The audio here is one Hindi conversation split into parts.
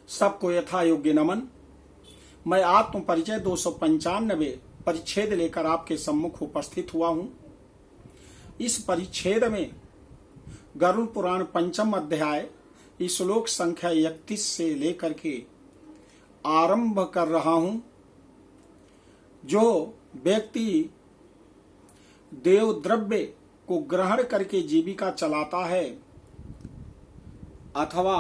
सबको यथा योग्य नमन। मैं आत्म परिचय 295 परिच्छेद लेकर आपके सम्मुख उपस्थित हुआ हूं। इस परिच्छेद में गरुड़ पुराण पंचम अध्याय श्लोक संख्या 31 से लेकर के आरंभ कर रहा हूं। जो व्यक्ति देव द्रव्य को ग्रहण करके जीविका चलाता है अथवा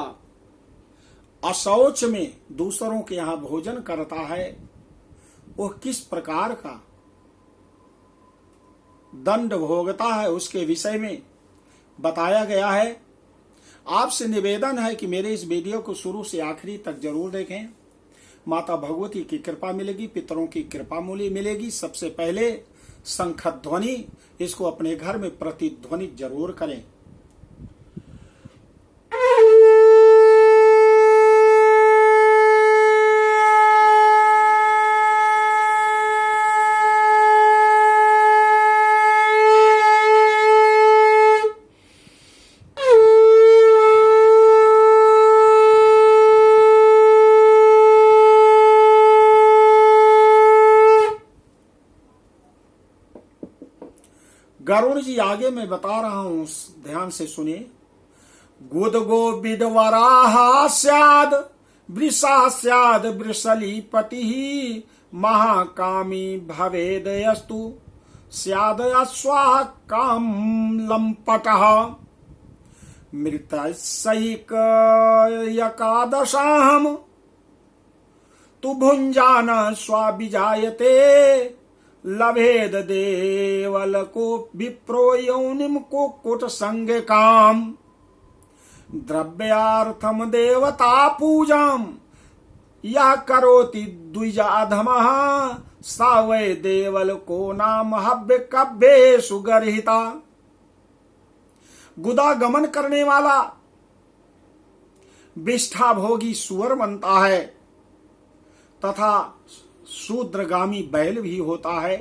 अशौच में दूसरों के यहाँ भोजन करता है, वह किस प्रकार का दंड भोगता है उसके विषय में बताया गया है। आपसे निवेदन है कि मेरे इस वीडियो को शुरू से आखिरी तक जरूर देखें। माता भगवती की कृपा मिलेगी, पितरों की कृपा मिलेगी। सबसे पहले शंख ध्वनि इसको अपने घर में प्रतिध्वनित जरूर करें। गरुड़ जी आगे मैं बता रहा हूं, ध्यान से सुनिए। गुदगो विदवराहा स्याद वृषा स्याद वृषलीपति महाकामी भवेदयस्तु स्याद अश्वाह काम लंपटः मृतसैक एकादशाहम तु भुंजान स्वाभिजायते लभेद देवल को विप्रो यौनिम को कुट संग काम द्रव्यार्थम देवता पूजाम यह करोति द्विजाधमः सा वै देवल को नाम हव्य कव्ये सुगर्हिता। गुदा गमन करने वाला विष्ठा भोगी सुअर बनता है तथा शूद्रगामी बैल भी होता है।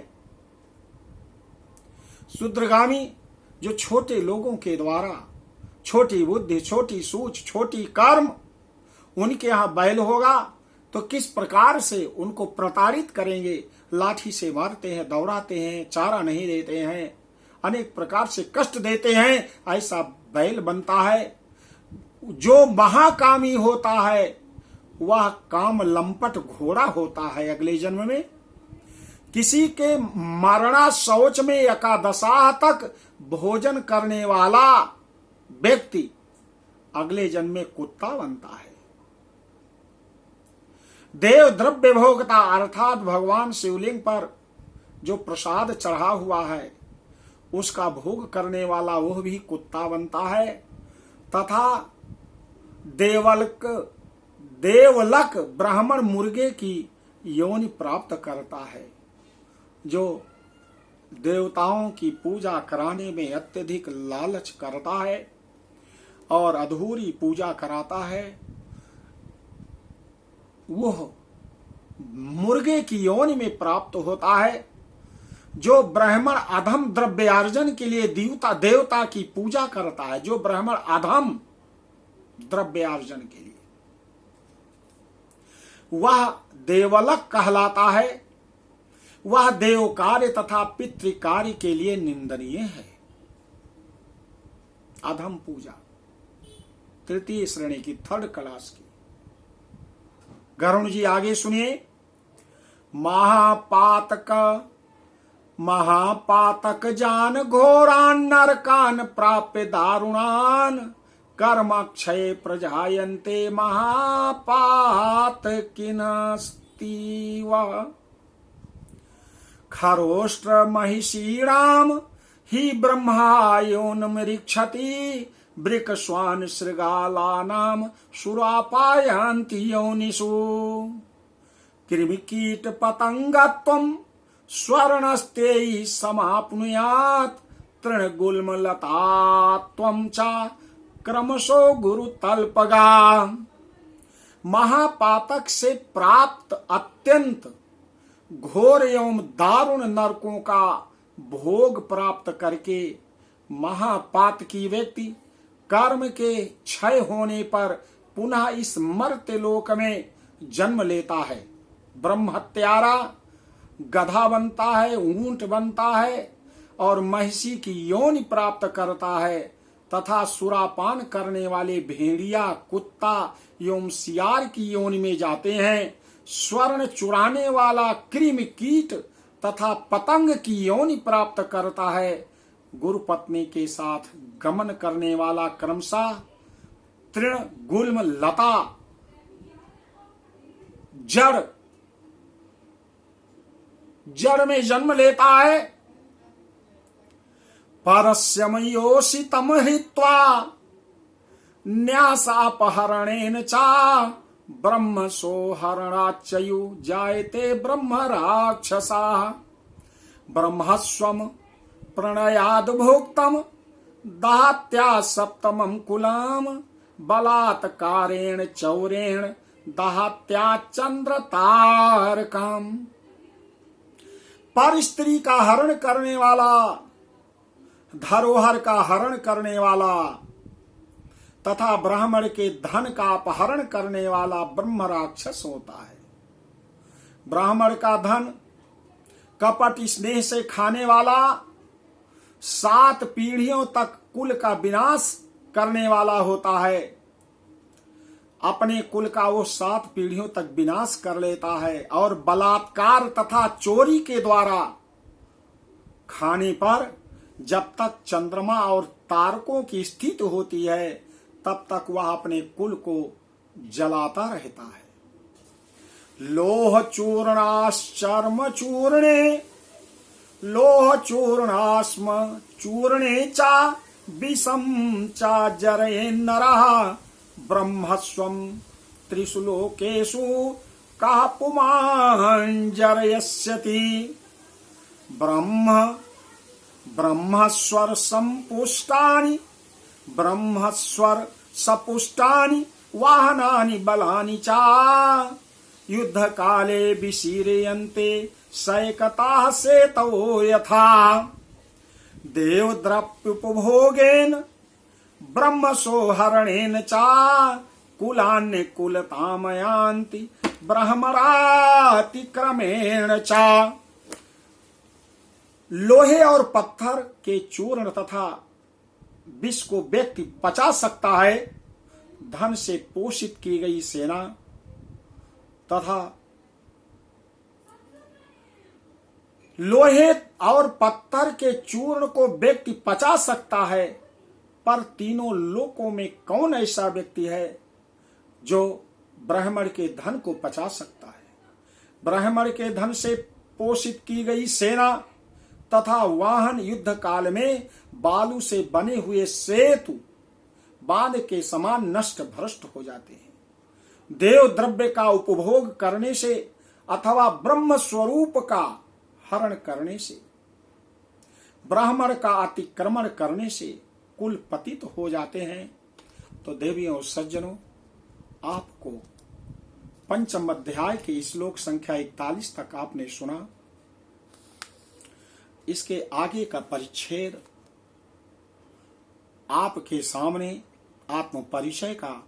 शूद्रगामी जो छोटे लोगों के द्वारा छोटी बुद्धि, छोटी सोच, छोटी कर्म, उनके यहां बैल होगा तो किस प्रकार से उनको प्रताड़ित करेंगे। लाठी से मारते हैं, दौड़ाते हैं, चारा नहीं देते हैं, अनेक प्रकार से कष्ट देते हैं, ऐसा बैल बनता है। जो महाकामी होता है वह काम लंपट घोड़ा होता है। अगले जन्म में किसी के मरणा शौच में एकादशाह तक भोजन करने वाला व्यक्ति अगले जन्म में कुत्ता बनता है। देव द्रव्य भोगता अर्थात भगवान शिवलिंग पर जो प्रसाद चढ़ा हुआ है उसका भोग करने वाला वह भी कुत्ता बनता है तथा देवलक ब्राह्मण मुर्गे की योनि प्राप्त करता है। जो देवताओं की पूजा कराने में अत्यधिक लालच करता है और अधूरी पूजा कराता है, वह मुर्गे की योनि में प्राप्त होता है। जो ब्राह्मण अधम द्रव्यार्जन के लिए देवता की पूजा करता है, जो ब्राह्मण अधम द्रव्यार्जन के लिए, वह देवलक कहलाता है। वह देव कार्य तथा पितृ कार्य के लिए निंदनीय है। अधम पूजा तृतीय श्रेणी की, थर्ड क्लास की। गरुड़ जी आगे सुनिए। महापातक जान घोरान नरकान प्राप्य दारुणान कर्मक्षय प्रजायन्ते महापात किनस्तीव खरोष्ट्र महिषीणाम हि ब्रह्मायोनमरीक्षति वृक स्वान श्रृगालानाम सुरापायन्ति योनिषु कृमिकीट पतंगत्वम स्वर्णस्ते समाप्नुयात् तृणगुल्मलतात्वं च क्रमशो गुरु तल्पगा। महापातक से प्राप्त अत्यंत घोर एवं दारुण नरकों का भोग प्राप्त करके महापात की व्यक्ति कर्म के क्षय होने पर पुनः इस मर्त्य लोक में जन्म लेता है। ब्रह्म हत्यारा गधा बनता है, ऊंट बनता है और महिषी की योनि प्राप्त करता है तथा सुरापान करने वाले भेड़िया, कुत्ता एवं सियार की योनि में जाते हैं। स्वर्ण चुराने वाला कृमि कीट तथा पतंग की योनि प्राप्त करता है। गुरु पत्नी के साथ गमन करने वाला क्रमशः तृण, गुल्म, लता, जड़ में जन्म लेता है। परस्यमयोषितम हित्वा न्यासापहरणेन चा ब्रह्म सोहरणाच्यु जायते ब्रह्म राक्षसा। ब्रह्मस्वम प्रणयाद भोक्तम दात्या सप्तमं कुलाम बलात्कारेण चौरेण दात्या चंद्र तारकम। पर स्त्री का हरण करने वाला, धरोहर का हरण करने वाला तथा ब्राह्मण के धन का अपहरण करने वाला ब्रह्म राक्षस होता है। ब्राह्मण का धन कपट स्नेह से खाने वाला 7 पीढ़ियों तक कुल का विनाश करने वाला होता है। अपने कुल का वो 7 पीढ़ियों तक विनाश कर लेता है और बलात्कार तथा चोरी के द्वारा खाने पर जब तक चंद्रमा और तारकों की स्थिति होती है तब तक वह अपने कुल को जलाता रहता है। लोह चूर्णाश्चर्म चूर्णे लोह चूर्णास्म चूर्णे चा विषम चा जरे नरः ब्रह्मस्वम त्रिषु लोकेषु कः पुमान् जरयस्यति। ब्रह्मस्वर संपुष्टानि ब्रह्मस्वर सपुष्टानि वाहनानि बलानि चा युद्ध काले विशीर्यन्ते सैकताः सेतवो यथा। देवद्रव्योपभोगेन ब्रह्मसोहरणेन चा कुलान्य कुलतामयान्ति ब्रह्मरातिक्रमेण चा। लोहे और पत्थर के चूर्ण तथा विष को व्यक्ति पचा सकता है। धन से पोषित की गई सेना तथा लोहे और पत्थर के चूर्ण को व्यक्ति पचा सकता है, पर तीनों लोकों में कौन ऐसा व्यक्ति है जो ब्राह्मण के धन को पचा सकता है। ब्राह्मण के धन से पोषित की गई सेना तथा वाहन युद्ध काल में बालू से बने हुए सेतु बांध के समान नष्ट भ्रष्ट हो जाते हैं। देव द्रव्य का उपभोग करने से अथवा ब्रह्म स्वरूप का हरण करने से, ब्राह्मण का अतिक्रमण करने से कुल पतित हो जाते हैं। तो देवियों और सज्जनों, आपको पंचम अध्याय के श्लोक संख्या 41 तक आपने सुना। इसके आगे का परिच्छेद आपके सामने आत्म परिचय का,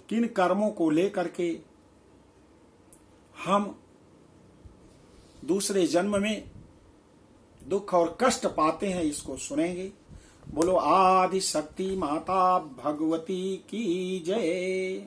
किन कर्मों को लेकर के हम दूसरे जन्म में दुख और कष्ट पाते हैं, इसको सुनेंगे। बोलो आदि शक्ति माता भगवती की जय।